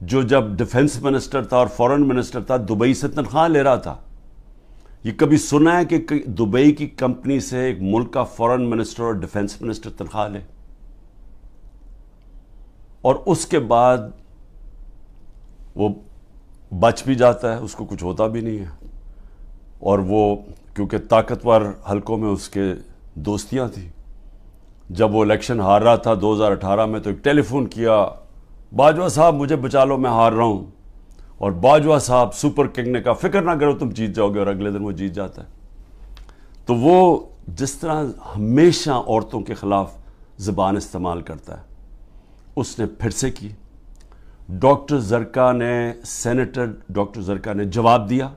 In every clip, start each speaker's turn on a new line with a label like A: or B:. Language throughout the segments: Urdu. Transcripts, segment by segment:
A: جو جب ڈیفنس منسٹر تھا اور فورن منسٹر تھا دبئی سے تنخواہ لے رہا تھا. یہ کبھی سنا ہے کہ دبئی کی کمپنی سے ایک ملک کا فورن منسٹر اور ڈیفنس منسٹر تنخواہ لے؟ اور اس کے بعد وہ بچ بھی جاتا ہے, اس کو کچھ ہوتا بھی نہیں ہے. اور وہ کیونکہ طاقتور حلقوں میں اس کے دوستیاں تھیں, جب وہ الیکشن ہار رہا تھا 2018 میں تو ایک ٹیلی فون کیا, باجوہ صاحب مجھے بچا لو میں ہار رہا ہوں. اور باجوہ صاحب سپر کنگ نے کہا فکر نہ کرو تم جیت جاؤ گے, اور اگلے دن وہ جیت جاتا ہے. تو وہ جس طرح ہمیشہ عورتوں کے خلاف زبان استعمال کرتا ہے, اس نے پھر سے کی. ڈاکٹر زرکا نے, سینیٹر ڈاکٹر زرکا نے جواب دیا,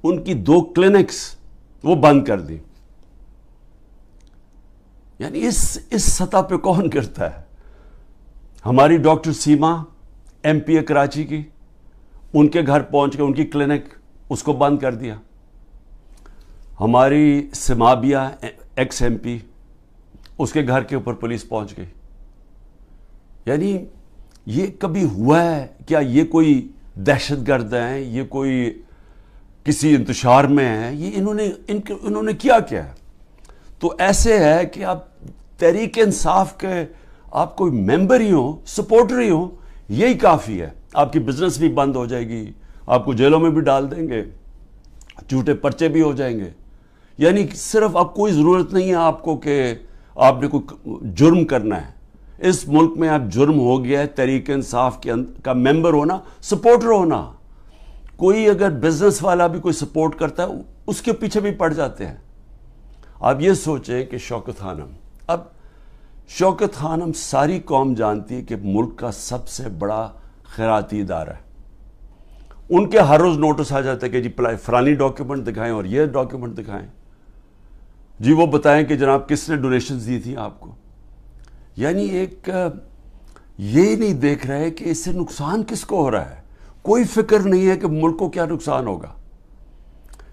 A: ان کی 2 کلینکس وہ بند کر دی. یعنی اس سطح پہ کون کرتا ہے؟ ہماری ڈاکٹر سیما ایم پی اے کراچی کی, ان کے گھر پہنچ کے ان کی کلینک اس کو بند کر دیا. ہماری سمابیہ ایکس ایم پی, اس کے گھر کے اوپر پولیس پہنچ گئی. یعنی یہ کبھی ہوا ہے کیا؟ یہ کوئی دہشت گرد ہیں, یہ کوئی کسی انتشار میں ہیں, یہ انہوں نے کیا ہے؟ تو ایسے ہے کہ آپ تحریک انصاف کے آپ کوئی ممبر ہی ہوں, سپورٹر ہی ہوں, یہی کافی ہے. آپ کی بزنس بھی بند ہو جائے گی, آپ کو جیلوں میں بھی ڈال دیں گے, جھوٹے پرچے بھی ہو جائیں گے. یعنی صرف اب کوئی ضرورت نہیں ہے آپ کو کہ آپ نے کوئی جرم کرنا ہے. اس ملک میں اب جرم ہو گیا ہے تحریک انصاف کا ممبر ہونا, سپورٹر ہونا. کوئی اگر بزنس والا بھی کوئی سپورٹ کرتا ہے اس کے پیچھے بھی پڑ جاتے ہیں. آپ یہ سوچیں کہ شوکت خانم, اب شوکت خانم ساری قوم جانتی ہے کہ ملک کا سب سے بڑا خیراتی ادارہ ہے. ان کے ہر روز نوٹس آ جاتا ہے کہ جی فلانی ڈاکیومنٹ دکھائیں اور یہ ڈاکیومنٹ دکھائیں, جی وہ بتائیں کہ جناب کس نے ڈونیشنز دی تھی آپ کو. یعنی ایک یہ نہیں دیکھ رہے کہ اس سے نقصان کس کو ہو رہا ہے. کوئی فکر نہیں ہے کہ ملک کو کیا نقصان ہوگا.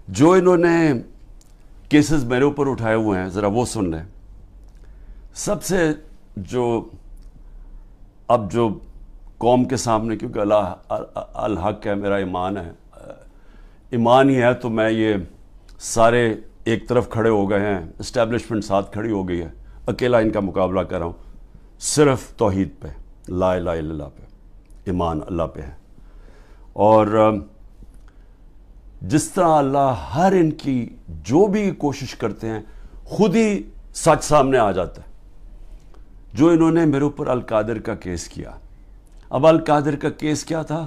A: جو انہوں نے کیسز میرے اوپر اٹھائے ہوئے ہیں ذرا وہ سن لیں. سب سے اب جو قوم کے سامنے, کیونکہ الحق ہے, میرا ایمان ہے, ایمان ہی ہے, تو میں یہ سارے ایک طرف کھڑے ہو گئے ہیں, اسٹیبلشمنٹ ساتھ کھڑی ہو گئی ہے, اکیلا ان کا مقابلہ کر رہا ہوں. صرف توحید پہ, لا الہ الا اللہ پہ, ایمان اللہ پہ ہے. اور جس طرح اللہ ہر ان کی جو بھی کوشش کرتے ہیں خود ہی سچ سامنے آ جاتا ہے. جو انہوں نے میرے اوپر القادر کا کیس کیا, اب القادر کا کیس کیا تھا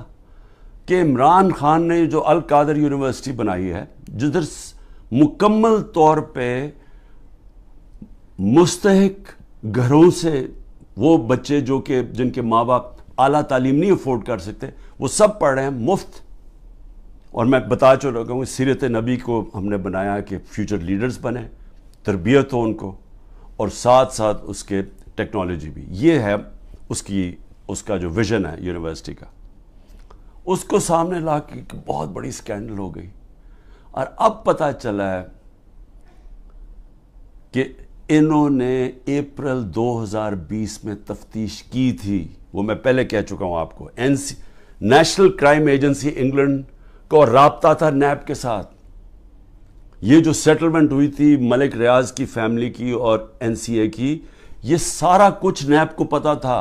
A: کہ عمران خان نے جو القادر یونیورسٹی بنائی ہے, جدھر مکمل طور پہ مستحق گھروں سے وہ بچے جو کہ جن کے ماں باپ اعلیٰ تعلیم نہیں افورڈ کر سکتے, وہ سب پڑھ رہے ہیں مفت. اور میں بتا چلا گا ہوں, سیرت نبی کو ہم نے بنایا کہ فیوچر لیڈرز بنے, تربیت ہو ان کو, اور ساتھ ساتھ اس کے ٹیکنالوجی بھی. یہ ہے اس کا جو ویژن ہے یونیورسٹی کا. اس کو سامنے لا کے بہت بڑی سکینڈل ہو گئی. اور اب پتہ چلا ہے کہ انہوں نے اپریل 2020 میں تفتیش کی تھی. وہ میں پہلے کہہ چکا ہوں آپ کو. نیشنل کرائم ایجنسی انگلینڈ کو رابطہ تھا نیب کے ساتھ. یہ جو سیٹلمنٹ ہوئی تھی ملک ریاض کی فیملی کی اور این سی اے کی, یہ سارا کچھ نیب کو پتا تھا.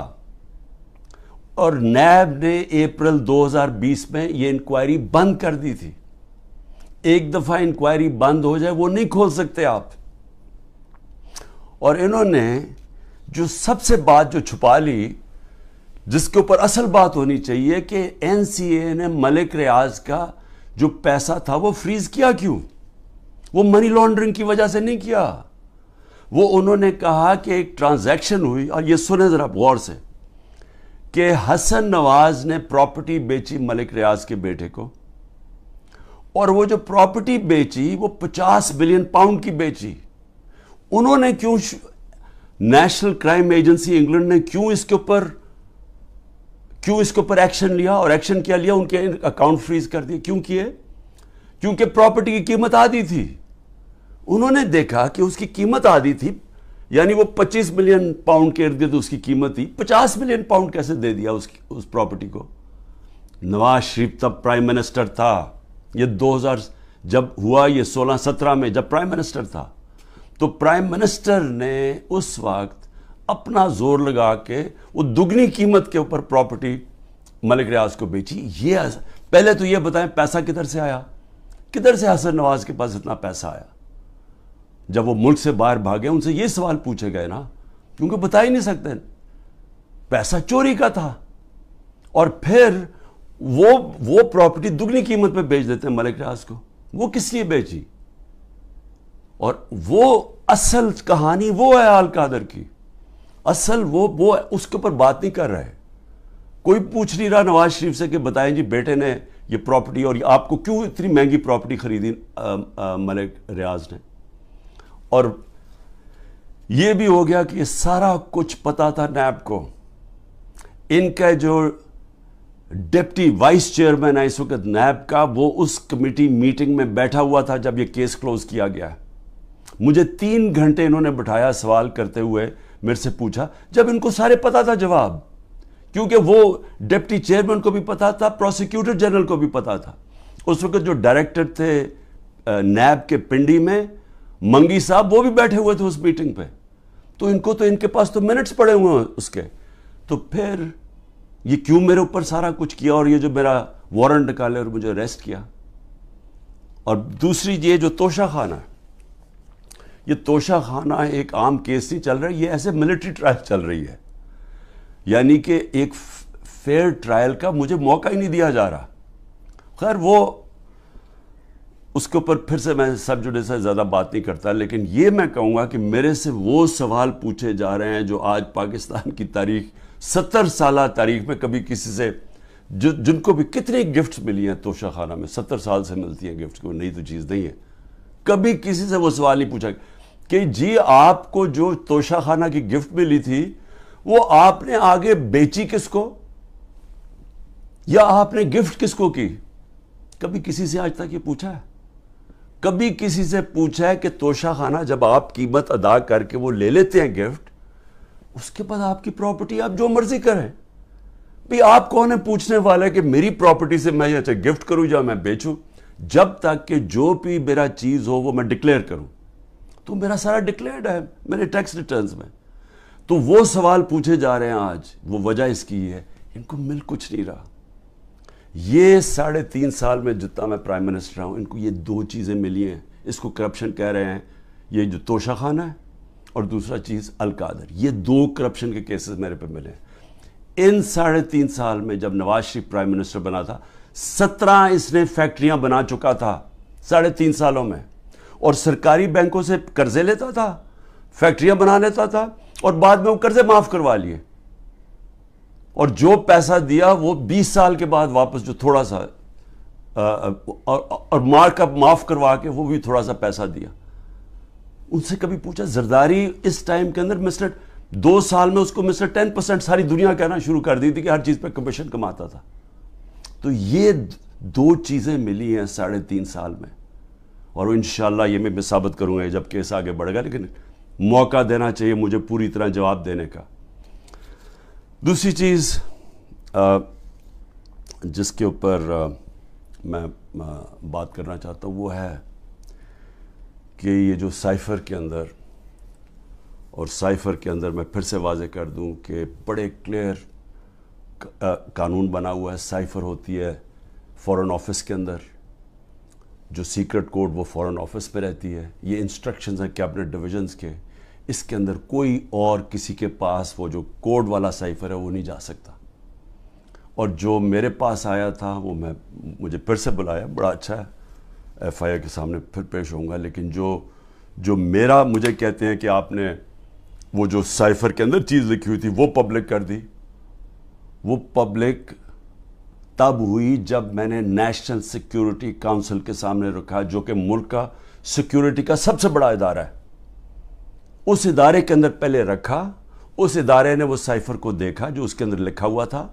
A: اور نیب نے اپریل 2020 میں یہ انکوائری بند کر دی تھی. ایک دفعہ انکوائری بند ہو جائے وہ نہیں کھول سکتے آپ. اور انہوں نے جو سب سے بات جو چھپا لی, جس کے اوپر اصل بات ہونی چاہیے, کہ این سی اے نے ملک ریاض کا جو پیسہ تھا وہ فریز کیا کیوں؟ وہ منی لانڈرنگ کی وجہ سے نہیں کیا. وہ انہوں نے کہا کہ ایک ٹرانزیکشن ہوئی, اور یہ سنیں ذرا غور سے, کہ حسن نواز نے پراپرٹی بیچی ملک ریاض کے بیٹے کو, اور وہ جو پراپرٹی بیچی وہ 50 بلین پاؤنڈ کی بیچی. انہوں نے کیوں, نیشنل کرائم ایجنسی انگلینڈ نے کیوں اس کے اوپر ایکشن لیا, اور ایکشن کیا لیا؟ ان کے اکاؤنٹ فریز کر دیے. کیوں کیے؟ کیونکہ پراپرٹی کی قیمت آدھی تھی. انہوں نے دیکھا کہ اس کی قیمت آدھی تھی, یعنی وہ 25 ملین پاؤنڈ کے ارد گرد اس کی قیمت تھی, 50 ملین پاؤنڈ کیسے دے دیا اس پراپرٹی کو؟ نواز شریف تب پرائم منسٹر تھا. یہ 2000 جب ہوا، یہ 16-17 میں جب پرائم منسٹر تھا، تو پرائم منسٹر نے اس وقت اپنا زور لگا کے وہ دگنی قیمت کے اوپر پراپرٹی ملک ریاض کو بیچی. یہ پہلے تو یہ بتائیں پیسہ کدھر سے آیا؟ کدھر سے حسن نواز کے پاس اتنا پیسہ آیا؟ جب وہ ملک سے باہر بھاگے ان سے یہ سوال پوچھے گئے نا، کیونکہ بتا ہی نہیں سکتے. پیسہ چوری کا تھا، اور پھر وہ پراپرٹی دگنی قیمت پہ بیچ دیتے ہیں ملک ریاض کو. وہ کس لیے بیچی؟ اور وہ اصل کہانی وہ ہے آل قادر کی. اصل وہ اس کے اوپر بات نہیں کر رہے. کوئی پوچھ نہیں رہا نواز شریف سے کہ بتائیں جی بیٹے نے یہ پراپرٹی اور آپ کو کیوں اتنی مہنگی پراپرٹی خریدی ملک ریاض نے. اور یہ بھی ہو گیا کہ یہ سارا کچھ پتا تھا نیب کو. ان کا جو ڈپٹی وائس چیئرمین ہے اس وقت نیب کا، وہ اس کمیٹی میٹنگ میں بیٹھا ہوا تھا جب یہ کیس کلوز کیا گیا. مجھے 3 گھنٹے انہوں نے بٹھایا سوال کرتے ہوئے، میرے سے پوچھا، جب ان کو سارے پتا تھا جواب، کیونکہ وہ ڈپٹی چیئرمین کو بھی پتا تھا، پروسیکیوٹر جنرل کو بھی پتا تھا. اس وقت جو ڈائریکٹر تھے نیب کے پنڈی میں، منگی صاحب، وہ بھی بیٹھے ہوئے تھے اس میٹنگ پہ. تو ان کے پاس تو منٹس پڑے ہوئے ہیں اس کے. تو پھر یہ کیوں میرے اوپر سارا کچھ کیا، اور یہ جو میرا وارنٹ نکالے اور مجھے اریسٹ کیا. اور دوسری یہ جو توشہ خانہ ہے، یہ توشہ خانہ ایک عام کیس نہیں چل رہا، یہ ایسے ملٹری ٹرائل چل رہی ہے. یعنی کہ ایک فیئر ٹرائل کا مجھے موقع ہی نہیں دیا جا رہا. خیر وہ اس کے اوپر پھر سے میں سب جوڈے سے زیادہ بات نہیں کرتا، لیکن یہ میں کہوں گا کہ میرے سے وہ سوال پوچھے جا رہے ہیں جو آج پاکستان کی تاریخ، 70 سالہ تاریخ میں کبھی کسی سے، جن کو بھی کتنی گفٹس ملی ہیں توشہ خانہ میں، 70 سال سے ملتی ہیں گفٹس، کوئی نئی تو چیز نہیں ہے. کبھی کسی سے وہ سوال نہیں پوچھا کہ جی آپ کو جو توشہ خانہ کی گفٹ ملی تھی وہ آپ نے آگے بیچی کس کو، یا آپ نے گفٹ کس کو کی. کبھی کسی سے آج تک یہ پوچھا ہے؟ کبھی کسی سے پوچھا ہے کہ توشہ خانہ جب آپ قیمت ادا کر کے وہ لے لیتے ہیں گفٹ، اس کے بعد آپ کی پراپرٹی آپ جو مرضی کریں؟ بھی آپ کون ہے پوچھنے والے کہ میری پراپرٹی سے میں یہ گفٹ کروں یا میں بیچوں؟ جب تک کہ جو بھی میرا چیز ہو وہ میں ڈکلیئر کروں. تو میرا سارا ڈکلیئرڈ ہے میرے ٹیکس ریٹرنز میں. تو وہ سوال پوچھے جا رہے ہیں آج، وہ وجہ اس کی ہے ان کو مل کچھ نہیں رہا. یہ 3.5 سال میں جتنا میں پرائم منسٹر ہوں، ان کو یہ 2 چیزیں ملی ہیں. اس کو کرپشن کہہ رہے ہیں، یہ جو توشہ خانہ ہے، اور دوسرا چیز القادر. یہ 2 کرپشن کے کیسز میرے پہ ملے ہیں. ان 3.5 سال میں جب نواز شریف پرائم منسٹر بنا تھا، 17 اس نے فیکٹریاں بنا چکا تھا 3.5 سالوں میں، اور سرکاری بینکوں سے قرضے لیتا تھا، فیکٹریاں بنا لیتا تھا، اور بعد میں وہ قرضے معاف کروا لیے. اور جو پیسہ دیا وہ 20 سال کے بعد واپس، جو تھوڑا سا اور مارک اپ معاف کروا کے وہ بھی تھوڑا سا پیسہ دیا. ان سے کبھی پوچھا؟ زرداری اس ٹائم کے اندر 2 سال میں اس کو مسٹر 10% ساری دنیا کہنا شروع کر دی تھی کہ ہر چیز پہ کمیشن کماتا تھا. تو یہ 2 چیزیں ملی ہیں 3.5 سال میں، اور انشاءاللہ یہ میں ثابت کروں گا جب کیس آگے بڑھے گا. لیکن موقع دینا چاہیے مجھے پوری طرح جواب دینے کا. دوسری چیز جس کے اوپر میں بات کرنا چاہتا ہوں وہ ہے کہ یہ جو سائفر کے اندر، اور سائفر کے اندر میں پھر سے واضح کر دوں کہ بڑے کلیئر قانون بنا ہوا ہے. سائفر ہوتی ہے فورن آفس کے اندر، جو سیکرٹ کوڈ وہ فورن آفس پہ رہتی ہے. یہ انسٹرکشنز ہیں کیبنٹ ڈویژنز کے. اس کے اندر کوئی اور کسی کے پاس وہ جو کوڈ والا سائفر ہے وہ نہیں جا سکتا. اور جو میرے پاس آیا تھا وہ مجھے پھر سے بلایا، بڑا اچھا ہے، ایف آئی اے کے سامنے پھر پیش ہوں گا. لیکن جو مجھے کہتے ہیں کہ آپ نے وہ جو سائفر کے اندر چیز لکھی ہوئی تھی وہ پبلک کر دی. وہ پبلک تب ہوئی جب میں نے نیشنل سیکیورٹی کاؤنسل کے سامنے رکھا، جو کہ ملک کا سیکیورٹی کا سب سے بڑا ادارہ ہے. اس ادارے کے اندر پہلے رکھا. اس ادارے نے وہ سائفر کو دیکھا جو اس کے اندر لکھا ہوا تھا،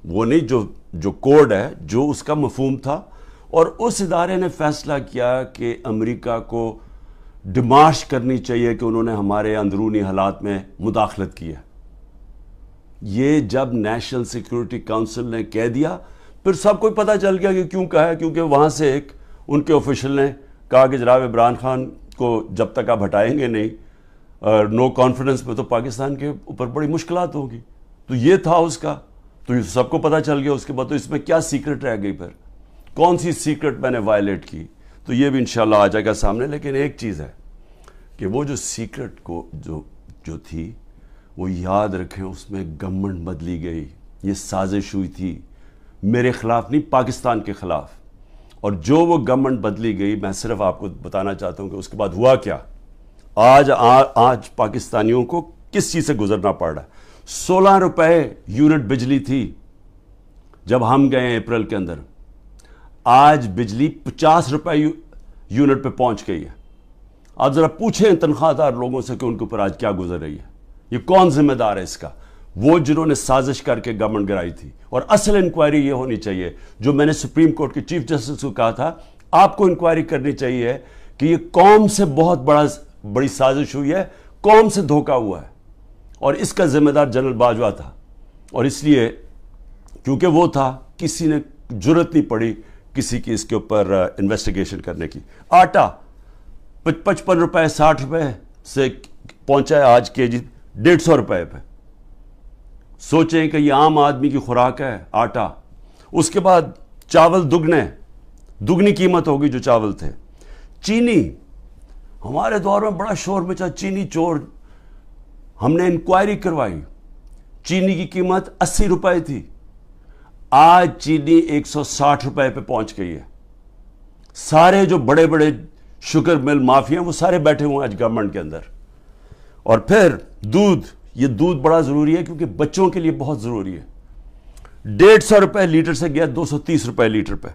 A: وہ نہیں جو کوڈ ہے، جو اس کا مفہوم تھا. اور اس ادارے نے فیصلہ کیا کہ امریکہ کو ڈیمارش کرنی چاہیے کہ انہوں نے ہمارے اندرونی حالات میں مداخلت کی ہے. یہ جب نیشنل سیکیورٹی کاؤنسل نے کہہ دیا پھر سب کو پتہ چل گیا کہ کیوں کہا ہے، کیونکہ وہاں سے ایک ان کے آفیشل نے کہا کہ جناب عمران خان کو جب تک آپ ہٹائیں گے نہیں نو کانفیڈنس میں، تو پاکستان کے اوپر بڑی مشکلات ہوگی. تو یہ تھا اس کا، تو یہ سب کو پتہ چل گیا. اس کے بعد تو اس میں کیا سیکرٹ رہ گئی، پھر کون سی سیکرٹ میں نے وائلیٹ کی، تو یہ بھی انشاءاللہ آ جائے گا سامنے. لیکن ایک چیز ہے کہ وہ جو سیکرٹ کو جو تھی وہ یاد رکھیں، اس میں گورنمنٹ بدلی گئی. یہ سازش ہوئی تھی میرے خلاف نہیں، پاکستان کے خلاف. اور جو وہ گورنمنٹ بدلی گئی، میں صرف آپ کو بتانا چاہتا ہوں کہ اس کے بعد ہوا کیا. آج پاکستانیوں کو کس چیز سے گزرنا پڑ رہا ہے. 16 روپے یونٹ بجلی تھی جب ہم گئے ہیں اپریل کے اندر، آج بجلی 50 روپے یونٹ پہ پہنچ گئی ہے. آپ ذرا پوچھیں تنخواہ دار لوگوں سے کہ ان کے اوپر آج کیا گزر رہی ہے. یہ کون ذمہ دار ہے اس کا؟ وہ جنہوں نے سازش کر کے گورنمنٹ گرائی تھی. اور اصل انکوائری یہ ہونی چاہیے جو میں نے سپریم کورٹ کے چیف جسٹس کو کہا تھا، آپ کو انکوائری کرنی چاہیے کہ یہ قوم سے بہت بڑی سازش ہوئی ہے، قوم سے دھوکہ ہوا ہے. اور اس کا ذمہ دار جنرل باجوہ تھا. اور اس لیے کیونکہ وہ تھا، کسی نے جرت نہیں پڑی کسی کی اس کے اوپر انویسٹیگیشن کرنے کی. آٹا 55 روپے 60 روپے سے پہنچا ہے آج کے جی 150 روپے پہ. سوچیں کہ یہ عام آدمی کی خوراک ہے آٹا. اس کے بعد چاول دگنی قیمت ہوگی جو چاول تھے. چینی ہمارے دور میں بڑا شور مچا، چینی چور. ہم نے انکوائری کروائی، چینی کی قیمت 80 روپے تھی، آج چینی 160 روپے پہ پہنچ گئی ہے. سارے جو بڑے بڑے شوگر مل مافیا ہیں وہ سارے بیٹھے ہوئے ہیں آج گورنمنٹ کے اندر. اور پھر یہ دودھ بڑا ضروری ہے کیونکہ بچوں کے لیے بہت ضروری ہے. 150 روپے لیٹر سے گیا 230 روپے لیٹر پہ.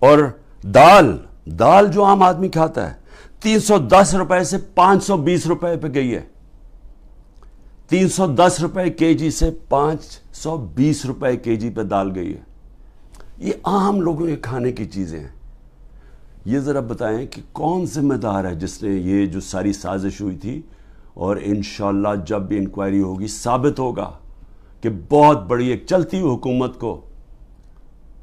A: اور دال جو عام آدمی کھاتا ہے 310 روپے سے 520 روپے پہ گئی ہے. 310 روپے کے جی سے 520 روپے کے جی پہ دال گئی ہے. یہ عام لوگوں کے کھانے کی چیزیں ہیں. یہ ذرا بتائیں کہ کون ذمہ دار ہے جس نے یہ جو ساری سازش ہوئی تھی. اور انشاءاللہ جب بھی انکوائری ہوگی ثابت ہوگا کہ بہت بڑی ایک چلتی ہوئی حکومت کو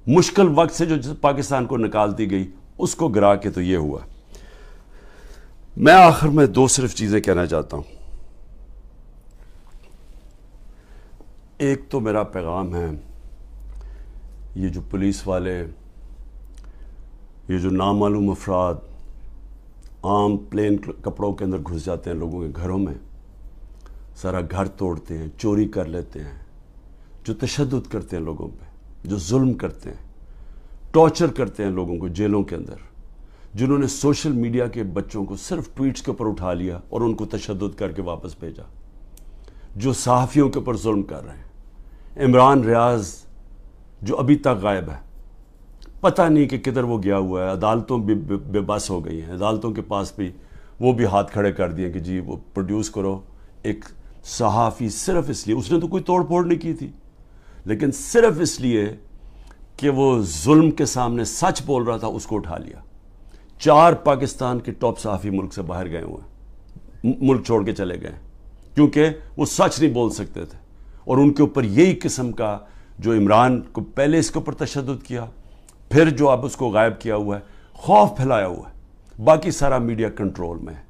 A: مشکل وقت سے جو پاکستان کو نکالتی گئی اس کو گرا کے تو یہ ہوا. میں آخر میں 2 صرف چیزیں کہنا چاہتا ہوں. ایک تو میرا پیغام ہے، یہ جو پولیس والے، یہ جو نامعلوم افراد عام پلین کپڑوں کے اندر گھس جاتے ہیں لوگوں کے گھروں میں، سارا گھر توڑتے ہیں، چوری کر لیتے ہیں، جو تشدد کرتے ہیں لوگوں پہ، جو ظلم کرتے ہیں، ٹارچر کرتے ہیں لوگوں کو جیلوں کے اندر، جنہوں نے سوشل میڈیا کے بچوں کو صرف ٹویٹس کے اوپر اٹھا لیا اور ان کو تشدد کر کے واپس بھیجا، جو صحافیوں کے اوپر ظلم کر رہے ہیں. عمران ریاض جو ابھی تک غائب ہے، پتہ نہیں کہ کدھر وہ گیا ہوا ہے. عدالتوں بے بس ہو گئی ہیں، عدالتوں کے پاس بھی وہ بھی ہاتھ کھڑے کر دیے کہ جی وہ پروڈیوس کرو. ایک صحافی صرف اس لیے، اس نے تو کوئی توڑ پھوڑ نہیں کی تھی، لیکن صرف اس لیے کہ وہ ظلم کے سامنے سچ بول رہا تھا، اس کو اٹھا لیا. 4 پاکستان کے ٹاپ صحافی ملک سے باہر گئے ہوئے ہیں، ملک چھوڑ کے چلے گئے کیونکہ وہ سچ نہیں بول سکتے تھے. اور ان کے اوپر یہی قسم کا جو عمران کو پہلے اس کے اوپر تشدد کیا، پھر جو اب اس کو غائب کیا ہوا ہے، خوف پھیلایا ہوا ہے. باقی سارا میڈیا کنٹرول میں ہے.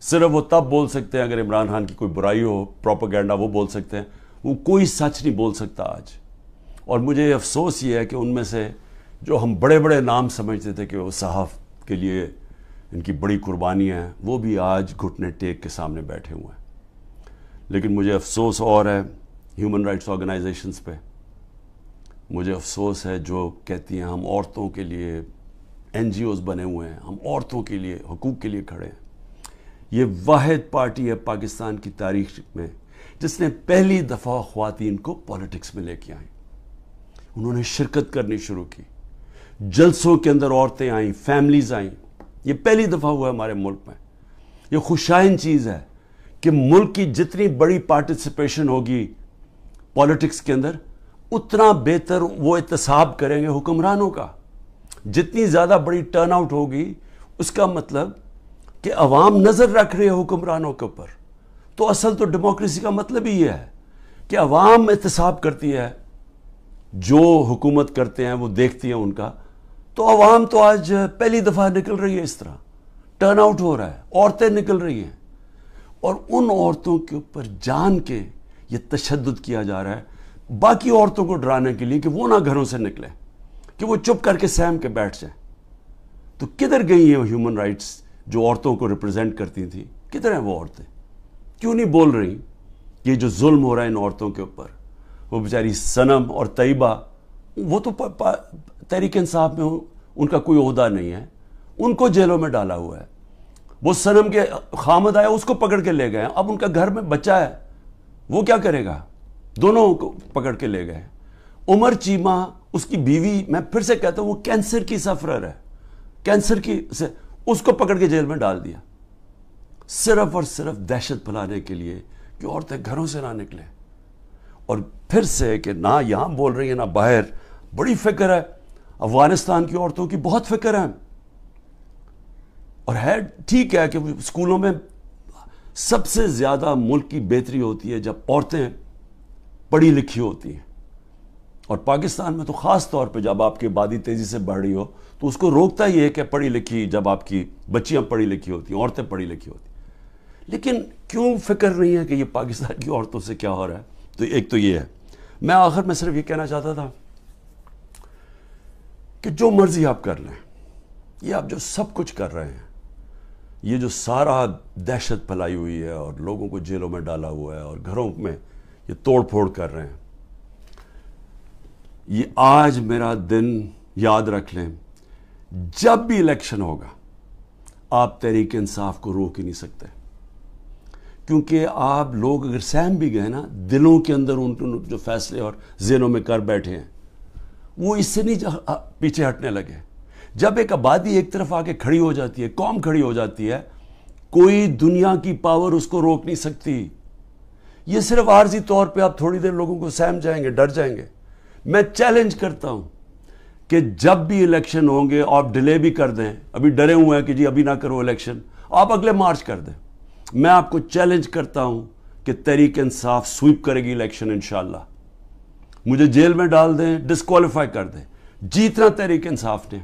A: صرف وہ تب بول سکتے ہیں اگر عمران خان کی کوئی برائی ہو، پروپیگنڈا، وہ بول سکتے ہیں. وہ کوئی سچ نہیں بول سکتا آج. اور مجھے افسوس یہ ہے کہ ان میں سے جو ہم بڑے بڑے نام سمجھتے تھے کہ وہ صحافت کے لیے ان کی بڑی قربانیاں ہیں، وہ بھی آج گھٹنے ٹیک کے سامنے بیٹھے ہوئے ہیں. لیکن مجھے افسوس اور ہے ہیومن رائٹس آرگنائزیشنز پہ. مجھے افسوس ہے جو کہتی ہیں ہم عورتوں کے لیے NGOs بنے ہوئے ہیں، ہم عورتوں کے لیے حقوق کے لیے کھڑے ہیں. یہ واحد پارٹی ہے پاکستان کی تاریخ میں جس نے پہلی دفعہ خواتین کو پالیٹکس میں لے کے آئیں. انہوں نے شرکت کرنی شروع کی، جلسوں کے اندر عورتیں آئیں، فیملیز آئیں. یہ پہلی دفعہ ہوا ہے ہمارے ملک میں. یہ خوشائن چیز ہے کہ ملک کی جتنی بڑی پارٹیسپیشن ہوگی پالیٹکس کے اندر، اتنا بہتر وہ احتساب کریں گے حکمرانوں کا. جتنی زیادہ بڑی ٹرن آؤٹ ہوگی اس کا مطلب کہ عوام نظر رکھ رہے ہیں حکمرانوں کے اوپر. تو اصل تو ڈیموکریسی کا مطلب ہی یہ ہے کہ عوام احتساب کرتی ہے جو حکومت کرتے ہیں وہ دیکھتی ہیں ان کا، تو عوام تو آج پہلی دفعہ نکل رہی ہے، اس طرح ٹرن آؤٹ ہو رہا ہے، عورتیں نکل رہی ہیں، اور ان عورتوں کے اوپر جان کے یہ تشدد کیا جا رہا ہے باقی عورتوں کو ڈرانے کے لیے کہ وہ نہ گھروں سے نکلیں، کہ وہ چپ کر کے سہم کے بیٹھ جائیں۔ تو کدھر گئی ہیں ہیومن رائٹس جو عورتوں کو ریپرزینٹ کرتی تھیں؟ کدھر ہیں وہ عورتیں؟ کیوں نہیں بول رہی کہ یہ جو ظلم ہو رہا ہے ان عورتوں کے اوپر؟ وہ بیچاری صنم اور طیبہ، وہ تو تحریک انصاف میں ان کا کوئی عہدہ نہیں ہے، ان کو جیلوں میں ڈالا ہوا ہے۔ وہ صنم کے خامد آیا، اس کو پکڑ کے لے گئے، اب ان کا گھر میں بچہ ہے، وہ کیا کرے گا؟ دونوں کو پکڑ کے لے گئے۔ عمر چیمہ، اس کی بیوی، میں پھر سے کہتا ہوں وہ کینسر کی سفرر ہے، کینسر کی سے اس کو پکڑ کے جیل میں ڈال دیا، صرف اور صرف دہشت پھیلانے کے لیے کہ عورتیں گھروں سے نہ نکلیں۔ اور پھر سے کہ نہ یہاں بول رہی ہیں نہ باہر، بڑی فکر ہے افغانستان کی عورتوں کی، بہت فکر ہے، اور ہے ٹھیک ہے کہ اسکولوں میں سب سے زیادہ ملک کی بہتری ہوتی ہے جب عورتیں پڑھی لکھی ہوتی ہیں، اور پاکستان میں تو خاص طور پہ جب آپ کی آبادی تیزی سے بڑھ رہی ہو تو اس کو روکتا ہی ہے کہ پڑھی لکھی، جب آپ کی بچیاں پڑھی لکھی ہوتی ہیں، عورتیں پڑھی لکھی ہوتی ہیں۔ لیکن کیوں فکر نہیں ہے کہ یہ پاکستان کی عورتوں سے کیا ہو رہا ہے؟ تو ایک تو یہ ہے۔ میں آخر میں صرف یہ کہنا چاہتا تھا کہ جو مرضی آپ کر لیں، یہ آپ جو سب کچھ کر رہے ہیں، یہ جو سارا دہشت پھیلائی ہوئی ہے اور لوگوں کو جیلوں میں ڈالا ہوا ہے اور گھروں میں یہ توڑ پھوڑ کر رہے ہیں، یہ آج میرا دن یاد رکھ لیں، جب بھی الیکشن ہوگا آپ تحریک انصاف کو روک ہی نہیں سکتے، کیونکہ آپ لوگ اگر سہم بھی گئے نا، دلوں کے اندر ان جو فیصلے اور ذہنوں میں کر بیٹھے ہیں وہ اس سے نہیں پیچھے ہٹنے لگے۔ جب ایک آبادی ایک طرف آ کے کھڑی ہو جاتی ہے، قوم کھڑی ہو جاتی ہے، کوئی دنیا کی پاور اس کو روک نہیں سکتی۔ یہ صرف عارضی طور پہ آپ تھوڑی دیر لوگوں کو سہم جائیں گے، ڈر جائیں گے۔ میں چیلنج کرتا ہوں کہ جب بھی الیکشن ہوں گے آپ ڈیلے بھی کر دیں، ابھی ڈرے ہوئے ہیں کہ جی ابھی نہ کرو الیکشن، آپ اگلے مارچ کر دیں۔ میں آپ کو چیلنج کرتا ہوں کہ تحریک انصاف سویپ کرے گی الیکشن انشاءاللہ، مجھے جیل میں ڈال دیں، ڈسکوالیفائی کر دیں، جیتنا تحریک انصاف نے،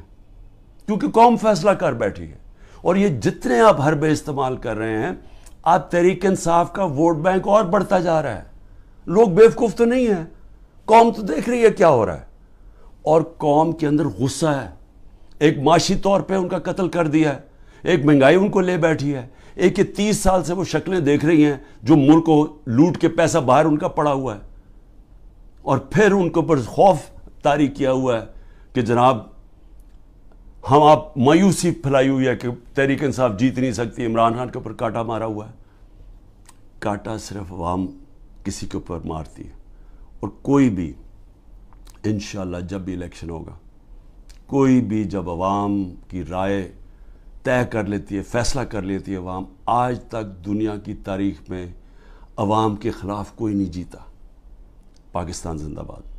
A: کیونکہ قوم فیصلہ کر بیٹھی ہے۔ اور یہ جتنے آپ حربے استعمال کر رہے ہیں، آپ تحریک انصاف کا ووٹ بینک اور بڑھتا جا رہا ہے۔ لوگ بیوقوف تو نہیں ہیں، قوم تو دیکھ رہی ہے کیا ہو رہا ہے، اور قوم کے اندر غصہ ہے۔ ایک معاشی طور پہ ان کا قتل کر دیا ہے، ایک مہنگائی ان کو لے بیٹھی ہے، ایک یہ 30 سال سے وہ شکلیں دیکھ رہی ہیں جو ملک کو لوٹ کے پیسہ باہر ان کا پڑا ہوا ہے، اور پھر ان کے اوپر خوف طاری کیا ہوا ہے کہ جناب ہم آپ مایوسی پھیلائی ہوئی ہے کہ تحریک انصاف جیت نہیں سکتی، عمران خان کے اوپر کانٹا مارا ہوا ہے۔ کانٹا صرف عوام کسی کے اوپر مارتی ہے، اور کوئی بھی انشاءاللہ جب بھی الیکشن ہوگا، کوئی بھی جب عوام کی رائے طے کر لیتی ہے، فیصلہ کر لیتی ہے عوام، آج تک دنیا کی تاریخ میں عوام کے خلاف کوئی نہیں جیتا۔ پاکستان زندہ باد۔